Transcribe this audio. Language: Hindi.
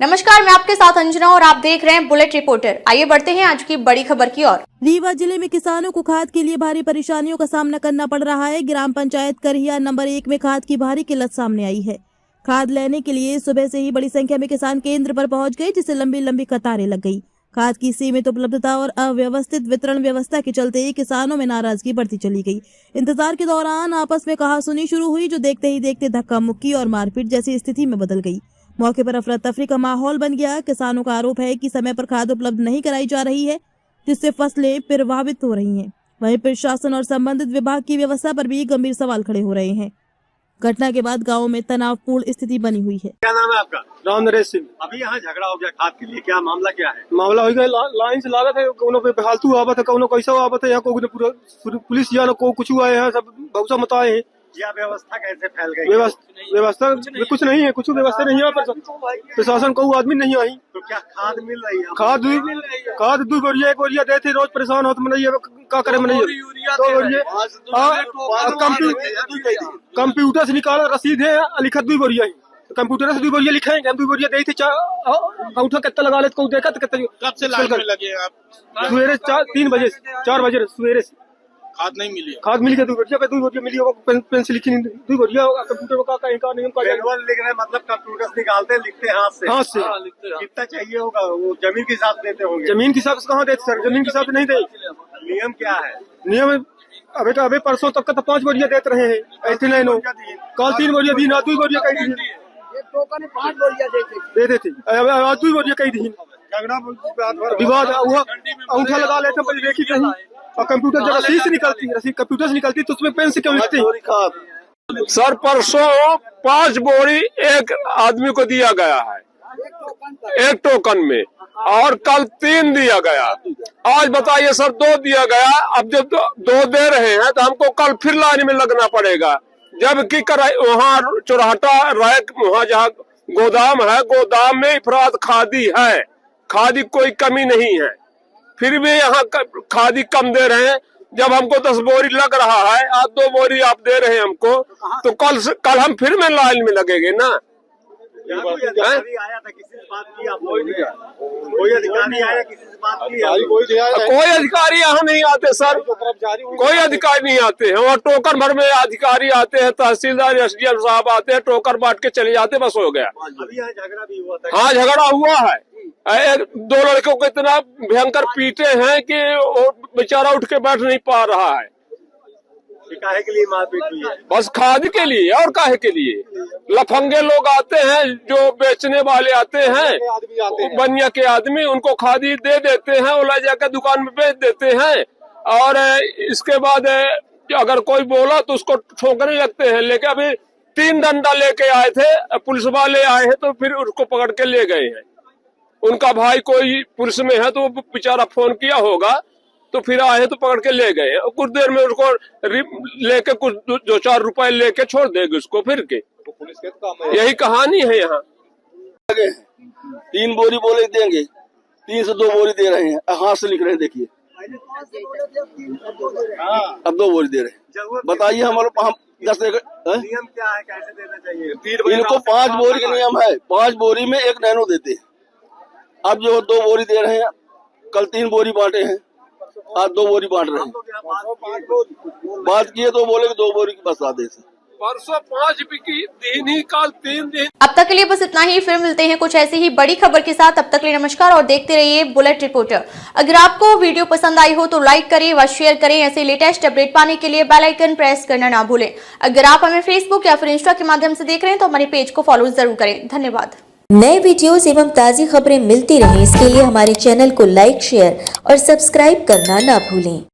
नमस्कार, मैं आपके साथ अंजना और आप देख रहे हैं बुलेट रिपोर्टर। आइए बढ़ते हैं आज की बड़ी खबर की ओर। रीवा जिले में किसानों को खाद के लिए भारी परेशानियों का सामना करना पड़ रहा है। ग्राम पंचायत करहिया नंबर 1 में खाद की भारी किल्लत सामने आई है। खाद लेने के लिए सुबह से ही बड़ी संख्या में किसान केंद्र पर पहुंच गए, जिससे लंबी लंबी कतारें लग गई। खाद की सीमित उपलब्धता और अव्यवस्थित वितरण व्यवस्था के चलते किसानों में नाराजगी बढ़ती चली गई। इंतजार के दौरान आपस में कहासुनी शुरू हुई, जो देखते ही देखते धक्का मुक्की और मारपीट जैसी स्थिति में बदल गई। मौके पर अफरा तफरी का माहौल बन गया। किसानों का आरोप है कि समय पर खाद उपलब्ध नहीं कराई जा रही है, जिससे फसलें प्रभावित हो रही हैं। वहीं प्रशासन और संबंधित विभाग की व्यवस्था पर भी गंभीर सवाल खड़े हो रहे हैं। घटना के बाद गांव में तनावपूर्ण स्थिति बनी हुई है। क्या नाम है आपका? राम नरेश सिंह। अभी यहाँ झगड़ा हो गया खाद के लिए, क्या मामला क्या है? मामला हो गया लाइन से लागत है, कोनो पे फालतू आवत है, कोनो कैसा आवत है। यहाँ को पूरा पुलिस या को कुछ हुआ है, सब भौसा मत आए हैं। यह व्यवस्था कैसे फैल गई? व्यवस्था कुछ नहीं है, कुछ व्यवस्था नहीं है। प्रशासन को आदमी नहीं आई। तो क्या खाद मिल रही है? खाद 2 बोरिया 1 बोरिया देते, रोज परेशान होते मनइए, क्या करे मनइए। कंप्यूटर से निकाला रसीद है, लिखत 2 बोरिया ही कंप्यूटर से 2 बोरिया लिखे हैं। 2 बोरिया दी थी, अंगूठा कितना लगा लेते, देखा तो कितना। कब से लाइन में लगे आप? सवेरे 3 बजे 4 बजे सवेरे से खाद नहीं मिली? खाद मिली 2 बोरिया पे 2 बोरिया मिली। पेन से लिखी 2 बोरिया कंप्यूटर में का नियम का लिख रहे, मतलब कंप्यूटर से निकालते लिखते हाथ से। कितना चाहिए होगा? वो जमीन के हिसाब से देते होंगे। जमीन के हिसाब से कहाँ देते सर? जमीन के हिसाब से नहीं दे। नियम क्या है? नियम अबे परसों तक का 5 बोरिया देते रहे हैं। ऐसे नहीं नो कल 3 बोरिया दी ना, 2 बोरिया कही दी, 5 बोरिया दे देते, 2 बोरिया कही दी। विवाद हुआ, अंगूठा लगा लेते, देखी कहीं। और कंप्यूटर जब रसीद से निकलती, कंप्यूटर से निकलती, तो उसमें पेन से क्यों लिखते हैं? सर परसों 5 बोरी एक आदमी को दिया गया है, एक टोकन में, और कल 3 दिया गया। आज बताइए सर 2 दिया गया। अब जब 2 दे रहे हैं तो हमको कल फिर लाइन में लगना पड़ेगा। जबकि वहाँ चौराहा रैक, वहाँ जहाँ गोदाम है, गोदाम में अफराद खादी है, खादी कोई कमी नहीं है, फिर भी यहाँ खादी कम दे रहे हैं। जब हमको 10 बोरी लग रहा है, आज 2 बोरी आप दे रहे हैं हमको, तो कल हम फिर में लाइन में लगेंगे ना। कोई अधिकारी आया था, किसी से बात की आप? कोई अधिकारी आया, किसी से बात की? कोई अधिकारी यहाँ नहीं आते सर, कोई अधिकारी नहीं आते हैं। वहाँ टोकन भर में अधिकारी आते हैं, तहसीलदार एसडीएम साहब आते हैं, टोकन बांट के चले जाते, बस हो गया। अभी यहाँ झगड़ा भी हुआ था? हाँ, झगड़ा हुआ है। 2 लड़कों को इतना भयंकर पीटे हैं कि वो बेचारा उठ के बैठ नहीं पा रहा है। काहे के लिए मारपीट हुई है? बस खाद के लिए, और काहे के लिए? लफंगे लोग आते हैं, जो बेचने वाले आते हैं, बनिया के आदमी, उनको खादी दे देते हैं, वो ले जाकर दुकान में बेच देते हैं। और इसके बाद अगर कोई बोला तो उसको ठोकने लगते हैं। लेकिन अभी 3 डंडा लेके आए थे, पुलिस वाले आए हैं, तो फिर उसको पकड़ के ले गए हैं। उनका भाई कोई पुलिस में है, तो वो बेचारा फोन किया होगा, तो फिर आए तो पकड़ के ले गए। कुछ देर में उसको लेके कुछ 2-4 रुपए लेके छोड़ देंगे उसको फिर के। यही कहानी है यहाँ। 3 बोरी बोले देंगे, 3 से 2 बोरी दे रहे हैं, हाथ से लिख रहे हैं। देखिए अब 2 बोरी दे रहे हैं। बताइए हमारे 10 नियम क्या है, कैसे देना चाहिए? इनको 5 बोरी का नियम है, 5 बोरी में 1 नैनो देते हैं। अब जो 2 बोरी दे रहे हैं, कल 3 बोरी बांटे हैं, आज 2 बोरी बांट रहे हैं। बात किए तो बोले कि 2 बोरी की बस आदेश है। परसों 5 बिकी, दिन ही कल 3 दिन। अब तक के लिए बस इतना ही। फिर मिलते हैं कुछ ऐसी ही बड़ी खबर के साथ। तब तक के लिए नमस्कार और देखते रहिए बुलेट रिपोर्टर। अगर आपको वीडियो पसंद आई हो तो लाइक करें व शेयर करें। ऐसे लेटेस्ट अपडेट पाने के लिए बेल आइकन प्रेस करना ना भूलें। अगर आप हमें फेसबुक या फिर इंस्टा के माध्यम से देख रहे हैं तो हमारे पेज को फॉलो जरूर करें। धन्यवाद। नए वीडियोस एवं ताज़ी खबरें मिलती रहें, इसके लिए हमारे चैनल को लाइक, शेयर और सब्सक्राइब करना ना भूलें।